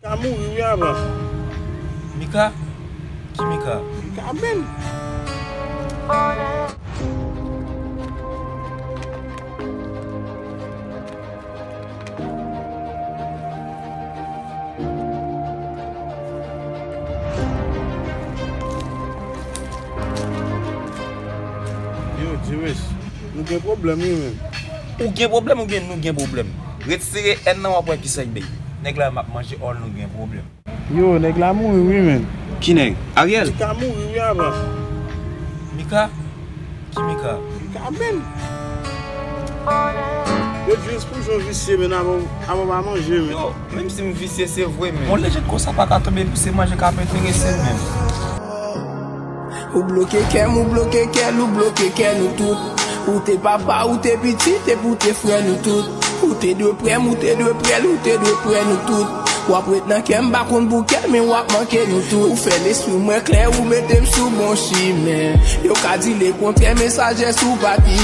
A mouri avan. Mika? Ki Mika? Mika ben. Yo, Jimis, nou gen problem yon men. Ou gen problem ou gen nou gen problem? Retire en nan wapwen ki say be. Nèg la map manje all nou gen problem. Yo, nèg la mouri men. Ki nèg? Ariel? Mika mouri avan. Mika? Ki Mika? Mika ben. Yo, Jimis pou joun visye men avon pa manje men. Yo, même si m visye c'est vrai men. On leje kon sa pa ka tombe pou se manje ka pe intéressé men. Ou bloqué ken, ou bloqué ken nous tout. Ou t'es papa, ou t'es petit, t'es pour tes frères nous tout. Ou t'es deux près, ou t'es deux près, ou t'es deux près nous tout. Ou après nan ken bakon bouquet, mais ou ap manqué nous tout. Ou fait l'esprit moins clair, ou mettez sous bon chemin. Yo ka di les contre messages sous papier.